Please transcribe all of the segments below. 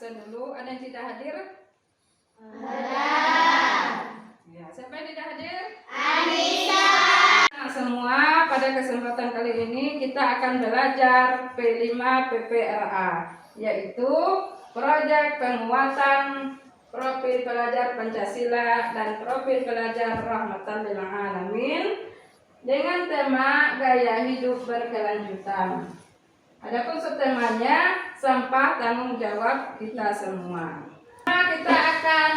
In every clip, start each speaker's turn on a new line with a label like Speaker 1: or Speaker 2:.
Speaker 1: absen dulu. Ada yang tidak hadir?
Speaker 2: Ada.
Speaker 1: Ya, siapa yang tidak hadir?
Speaker 2: Anissa.
Speaker 1: Nah, semua pada kesempatan kali ini kita akan belajar P5 PPRA, yaitu proyek penguatan profil pelajar Pancasila dan profil pelajar Rahmatan lil Alamin dengan tema gaya hidup berkelanjutan. Adapun subtemanya sampah tanggung jawab kita semua. Nah, kita akan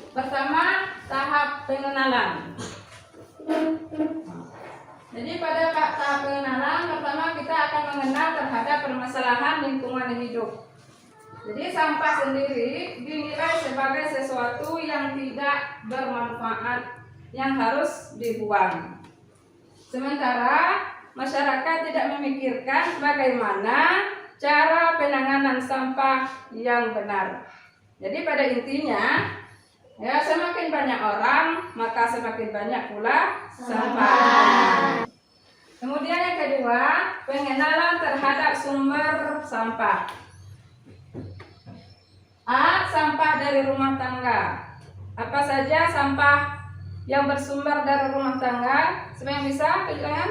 Speaker 1: pertama tahap pengenalan. Jadi pada tahap pengenalan pertama kita akan mengenal terhadap permasalahan lingkungan hidup. Jadi sampah sendiri dinilai sebagai sesuatu yang tidak bermanfaat yang harus dibuang. Sementara masyarakat tidak memikirkan bagaimana cara penanganan sampah yang benar. Jadi pada intinya, ya semakin banyak orang maka semakin banyak pula sampah. Kemudian yang kedua, pengenalan terhadap sumber sampah. A. Sampah dari rumah tangga. Apa saja sampah yang bersumber dari rumah tangga? Siapa yang bisa? Silakan.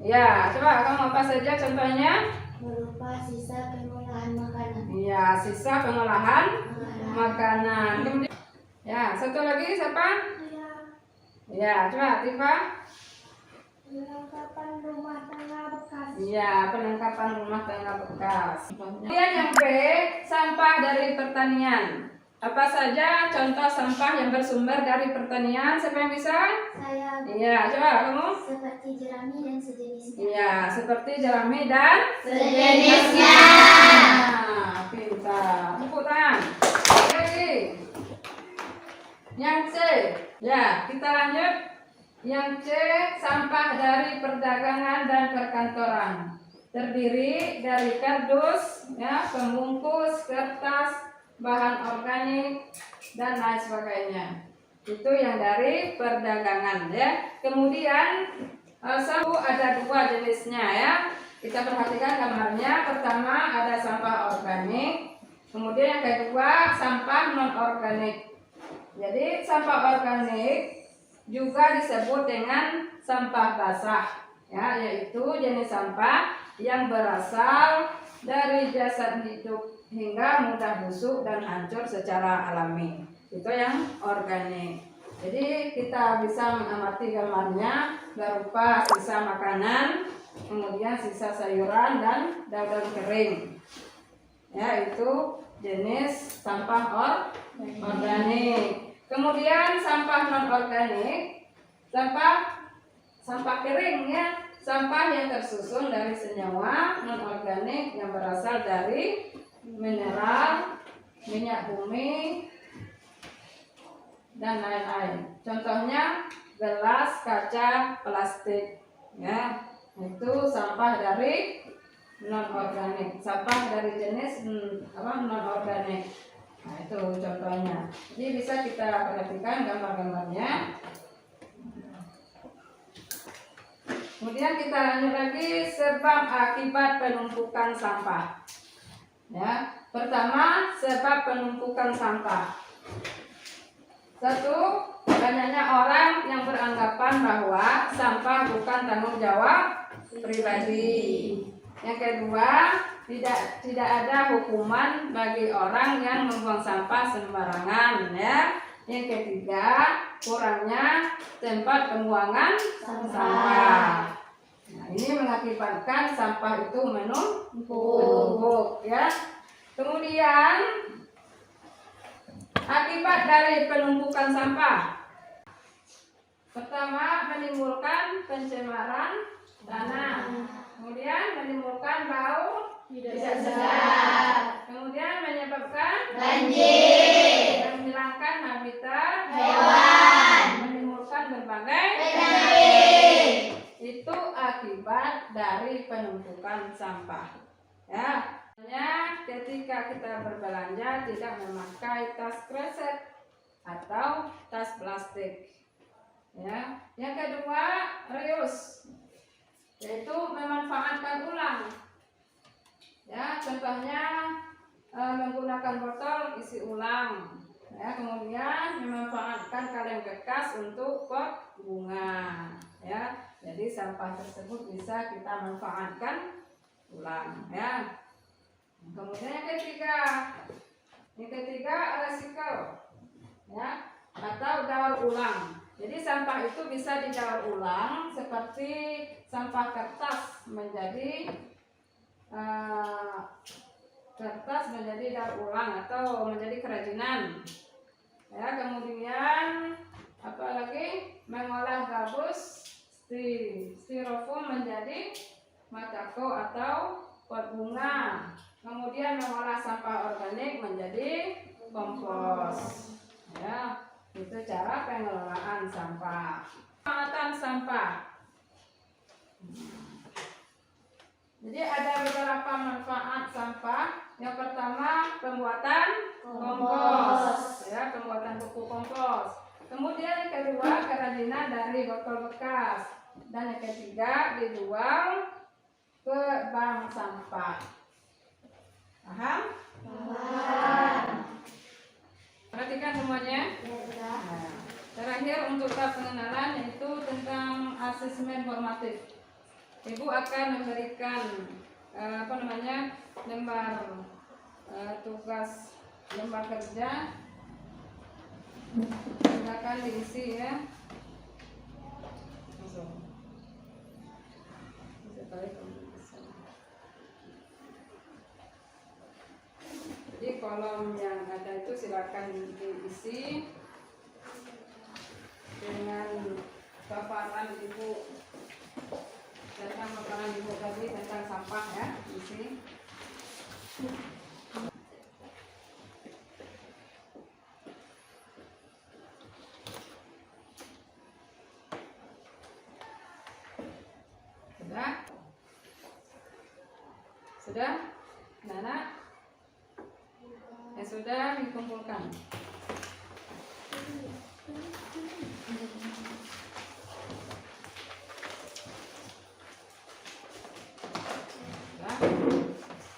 Speaker 1: Ya, coba kamu apa saja contohnya?
Speaker 2: Berupa sisa pengolahan makanan.
Speaker 1: Ya, sisa pengolahan makanan. Kemudian, ya, satu lagi siapa? Ya, coba Tifa.
Speaker 2: Penangkapan rumah tangga bekas.
Speaker 1: Ya, penangkapan rumah tangga bekas. Kemudian yang B, sampah dari pertanian. Apa saja contoh sampah yang bersumber dari pertanian? Siapa yang bisa?
Speaker 2: Saya.
Speaker 1: Iya, coba kamu.
Speaker 2: Seperti jerami dan sejenisnya.
Speaker 1: Iya, seperti jerami dan
Speaker 2: sejenisnya.
Speaker 1: Nah, pintar. Tepuk tangan. Lagi. Yang C. Ya, kita lanjut. Yang C, sampah dari perdagangan dan perkantoran. Terdiri dari kardus, ya, pembungkus, kertas, bahan organik, dan lain sebagainya. Itu yang dari perdagangan, ya. Kemudian sampah ada dua jenisnya, ya. Kita perhatikan gambarnya. Pertama ada sampah organik, kemudian yang kedua sampah non organik. Jadi sampah organik juga disebut dengan sampah basah, ya, yaitu jenis sampah yang berasal dari jasad hidup hingga mudah busuk dan hancur secara alami. Itu yang organik. Jadi kita bisa mengamati gambarnya berupa sisa makanan, kemudian sisa sayuran dan daun kering. Ya, itu jenis sampah organik. Kemudian sampah non organik, sampah kering, ya, sampah yang tersusun dari senyawa non organik yang berasal dari mineral, minyak bumi, dan lain-lain. Contohnya gelas, kaca, plastik, ya, itu sampah dari non organik, sampah dari jenis non organik. Nah, itu contohnya. Jadi bisa kita perhatikan gambar-gambarnya. Kemudian kita lanjut lagi sebab akibat penumpukan sampah. Ya, pertama sebab penumpukan sampah. Satu, banyaknya orang yang beranggapan bahwa sampah bukan tanggung jawab pribadi. Yang kedua, tidak ada hukuman bagi orang yang membuang sampah sembarangan, ya. Yang ketiga, kurangnya tempat pembuangan sampah. Nah, ini mengakibatkan sampah itu menumpuk, ya. Kemudian akibat dari penumpukan sampah. Pertama, menimbulkan pencemaran tanah. Kemudian menimbulkan bau tidak sedap. Kemudian menyebabkan
Speaker 2: banjir,
Speaker 1: menghilangkan habitat
Speaker 2: hewan,
Speaker 1: menimbulkan berbagai
Speaker 2: penyakit.
Speaker 1: Itu akibat dari penumpukan sampah. Ya, ketika kita berbelanja tidak memakai tas kresek atau tas plastik. Ya, yang kedua reuse, yaitu memanfaatkan ulang. Ya, contohnya menggunakan botol isi ulang. Ya, kemudian memanfaatkan kaleng bekas untuk pot bunga. Ya, jadi sampah tersebut bisa kita manfaatkan ulang. Ya. Kemudian yang ketiga recycle, ya, atau daur ulang. Jadi sampah itu bisa didaur ulang seperti sampah kertas menjadi daur ulang atau menjadi kerajinan. Ya, kemudian apalagi mengolah gabus styrofoam menjadi matako atau pot bunga. Kemudian mengolah sampah organik menjadi kompos. Ya, itu cara pengelolaan sampah. Pemanfaatan sampah. Jadi ada beberapa manfaat sampah. Yang pertama pembuatan kompos, ya, pembuatan pupuk kompos. Kemudian yang kedua kerajinan dari botol bekas. Dan yang ketiga dijual ke bank sampah. Paham?
Speaker 2: Paham.
Speaker 1: Perhatikan semuanya. Nah, terakhir untuk tahap pengenalan yaitu tentang asesmen formatif. Ibu akan memberikan lembar tugas, lembar kerja. Silakan diisi ya. Langsung. Jadi kolom yang ada itu silakan diisi dengan paparan ibu tadi tentang sampah ya, isi. Sudah? Anak-anak? Sudah dikumpulkan.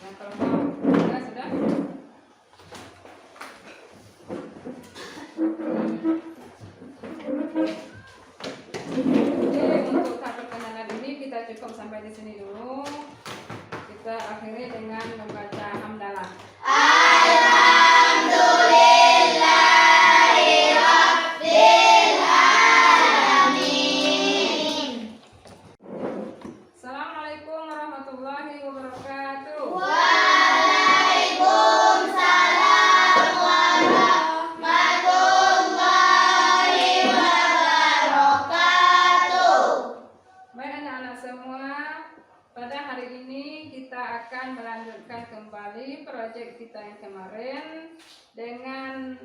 Speaker 1: Yang kelompok sudah? Jadi untuk tahap perkenalan ini kita cukup sampai di sini dulu. Kita akhiri dengan membaca hamdalah. Assalamualaikum warahmatullahi wabarakatuh.
Speaker 2: Waalaikumsalam warahmatullahi wabarakatuh.
Speaker 1: Baik anak-anak semua, pada hari ini kita akan melanjutkan kembali proyek kita yang kemarin dengan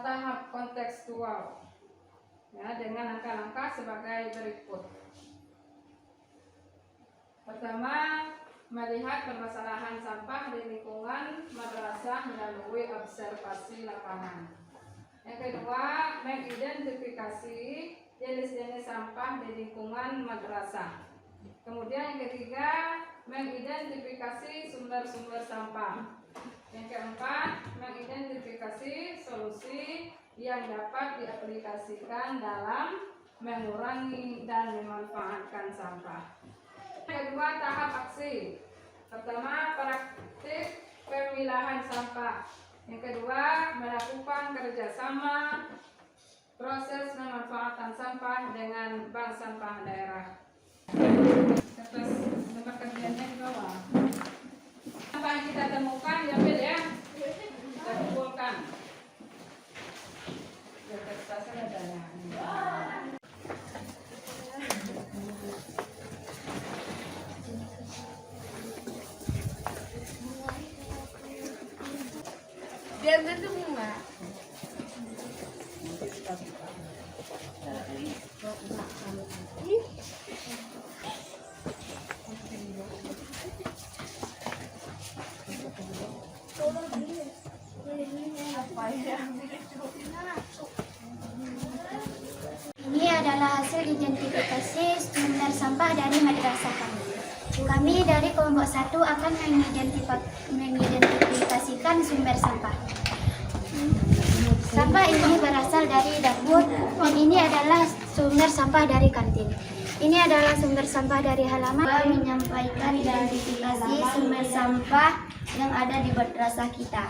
Speaker 1: tahap kontekstual, ya, dengan langkah-langkah sebagai berikut. Pertama, melihat permasalahan sampah di lingkungan madrasah melalui observasi lapangan. Yang kedua, mengidentifikasi jenis-jenis sampah di lingkungan madrasah. Kemudian yang ketiga, mengidentifikasi sumber-sumber sampah. Yang keempat, mengidentifikasi solusi yang dapat diaplikasikan dalam mengurangi dan memanfaatkan sampah. Yang kedua, tahap aksi. Pertama, praktik pemilahan sampah. Yang kedua, melakukan kerjasama proses pemanfaatan sampah dengan bank sampah daerah. Kertas tempat kerjanya di bawah. Sampah yang kita temukan diambil ya, kita kumpulkan. Ya, kertasnya adanya.
Speaker 2: Biar bentuk bunga. Ini adalah hasil identifikasi sumber sampah dari madrasah kami.
Speaker 3: Kami dari kelompok 1 akan mengidentifikasikan sumber sampah. Sampah ini berasal dari dapur dan ini adalah sumber sampah dari kantin. Ini adalah sumber sampah dari halaman. Menyampaikan identifikasi sumber sampah yang ada di madrasah kita.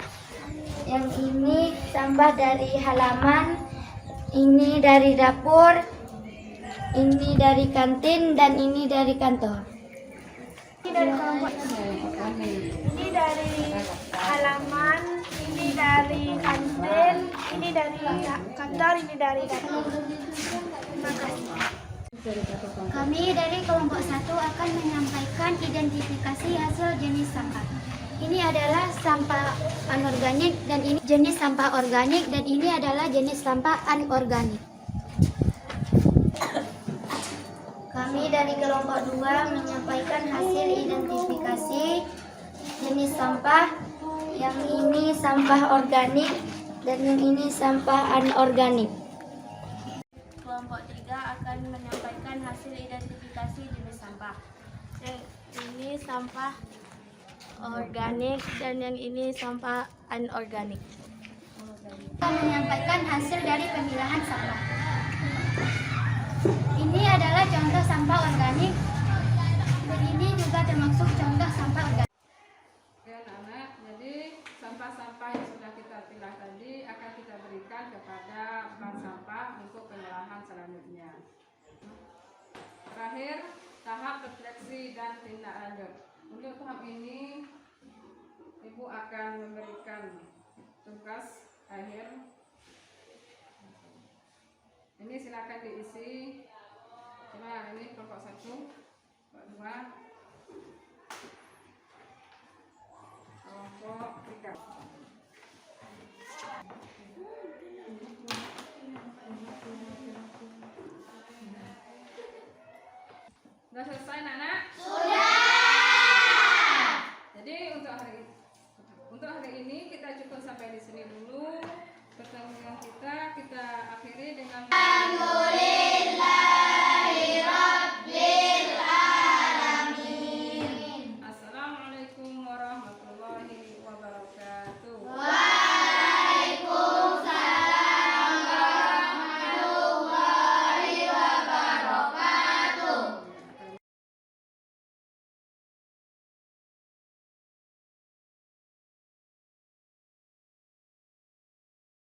Speaker 3: Yang ini sampah dari halaman, ini dari dapur, ini dari kantin, dan ini dari kantor. Ini dari kelompok, ini dari halaman, ini dari kantin, ini dari kantor, ini dari dapur. Terima kasih. Kami dari kelompok 1 akan menyampaikan identifikasi hasil jenis sampah. Ini adalah sampah anorganik dan ini jenis sampah organik dan ini adalah jenis sampah anorganik. Kami dari kelompok 2 menyampaikan hasil identifikasi jenis sampah. Yang ini sampah organik dan yang ini sampah anorganik. Kelompok 3 akan menyampaikan hasil identifikasi jenis sampah. Yang ini sampah organik dan yang ini sampah anorganik. Kita menyampaikan hasil dari pemilahan sampah. Ini adalah contoh sampah organik dan ini juga termasuk contoh sampah organik.
Speaker 1: Oke anak-anak, jadi sampah-sampah yang sudah kita pilah tadi akan kita berikan kepada bank sampah untuk pengolahan selanjutnya. Terakhir, tahap refleksi dan tindak lanjut. Untuk tahap ini, Ibu akan memberikan tugas akhir. Ini silakan diisi. Coba yang ini kelompok 1, kelompok 2, kelompok 3.